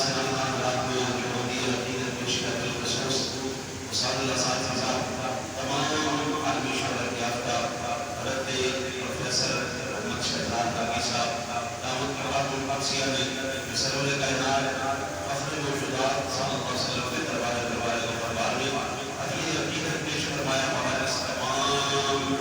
سلمان رات میں جو ہوتی ہے عقیدت پیش کا بالخصوص اساتذہ اساتذہ تمام عالمی شہرت یافتہ حضرت پروفیسر محمد شہزاد باقی صاحب دعوت کباب القادسیہ میں سرور کائنات فخر موجودات صلی اللہ علیہ وسلم کے دربار میں یہ عقیدت پیش فرمایا ہمارے تمام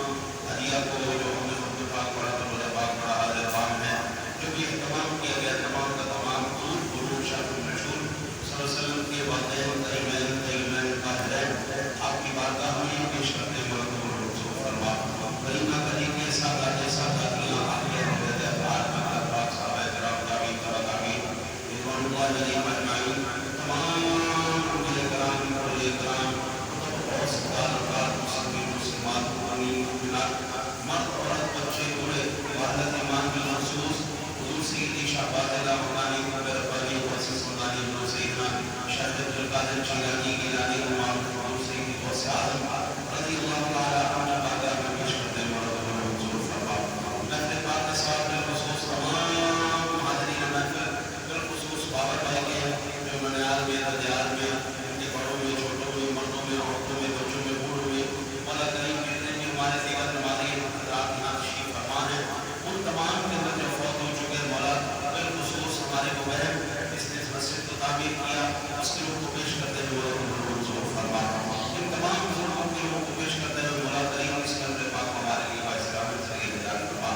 ہدیہ کو جو ہم نے خود پاک پڑھا تو مجھے پاک پڑھا حضرت پاک ہے جو بھی اہتمام کیا گیا تمام کا تمام حضور قرون شاہ المشہور صلی اللہ علیہ وسلم کے والدین طیبین طیبین طاہرین آپ کی بارگاہ میں پیش کرتے ہیں مرحوم رسول فرما کریمہ کری کے سادات ساداتیاں آپ کے حضرت افراد مہاتبات صحابہ کرام تابعین تبع تابعین رضوان اللہ علیہم اجمعین تمام انبیاء کرام اولیاء کرام اور سردار افراد مسلمین مسلمات مومنین مومنات مرد عورت بچے بوڑھے وحدت ایمان بالخصوص حضور سیدی شاہ باز مکانی ربانی وسیع سلطانی ابن سیدنا شاہ عبد القادر جیلانی گیلانی امام حضور سیدی غوث اعظم رضی اللہ تعالی عنہ بارگاہ میں پیش کرتے ہیں مرحوم حضور فرما نفل پاک کے ساتھ بالخصوص تمام حاضرین محفل بالخصوص بابر بھائی کے جو منیال میں ددیال میں ان کے بڑوں میں چھوٹوں میں مردوں میں عورتوں میں بچوں میں بوڑھوں میں مولا کریم جتنے بھی ہمارے دیگر نمازی حضرات یہاں تشریف فرما ہیں ان تمام کے اندر جو فوت ہو چکے مولا بالخصوص ہمارے وہ بہن اس نے مسجد کو تعمیر کیا اس کے لوگوں کو پیش کرتے ہوئے حضور فرما ان تمام بزرگوں کے لوگوں کو پیش کرتے ہوئے مولا کریم اس کے اندر پاک ہمارے لیے باعث رحمت سے ہدایت فرما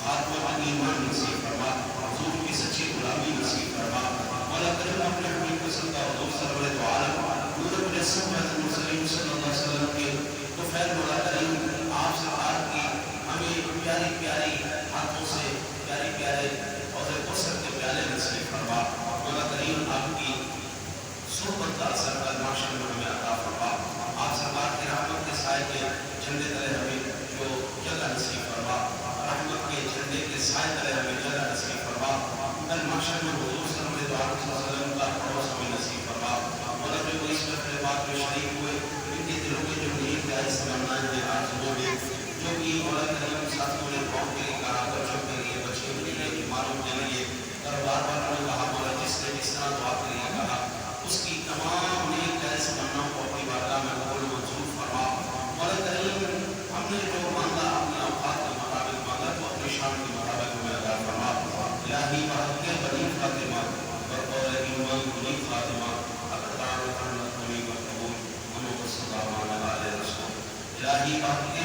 خاتمہ ایمان نصیب فرما حضور کی سچی غلامی نصیب فرما مولا کریم اپنے حبیب قسم کا حضور سرور دو عالم نور مجسم حضرت مسلم صلی اللہ علیہ وسلم کے تو خیر مولا کریم آپ سرکار کی ہمیں پیاری پیاری ہاتھوں سے پیاری پیارے عہدے قصر کے پیالے نصیب فرما مولا کریم آپ کی صحبت کا اثر کا معاشر میں ہمیں عطا فرما آپ سرکار کے رحمت کے سائے کے جھنڈے تلے ہمیں جو جگہ نصیب فرما رحمت کے جھنڈے کے سائے تلے ہمیں جگہ نصیب فرما کل معاشر میں حضور صلی اللہ علیہ وسلم کا پڑوس ہمیں نصیب فرما مولا جو اس محفل پاک میں شریک ہوئے ان کے دلوں میں جو نیت ہے اس تمنا ہے آرزوؤں میں جو بھی مولا کریم ساتھوں نے قوم کے لیے کہا بچوں کے لیے بچوں کے لیے بیماروں کے لیے اور بار بار نے کہا مولا جس نے جس طرح دعا کے لیے کہا اس کی تمام نیک ہے تمنا کو اپنی بارگاہ میں قبول منظور فرما مولا کریم ہم نے جو مانگا اپنے اوقات کے مطابق مانگا تو اپنی شان کے مطابق ہمیں عطا فرما الہی بحق کے بنی فاطمہ بقول ایمان بنی فاطمہ اقدار و حرمت بنی مقبول محمد صلی اللہ علیہ وسلم الہی بحق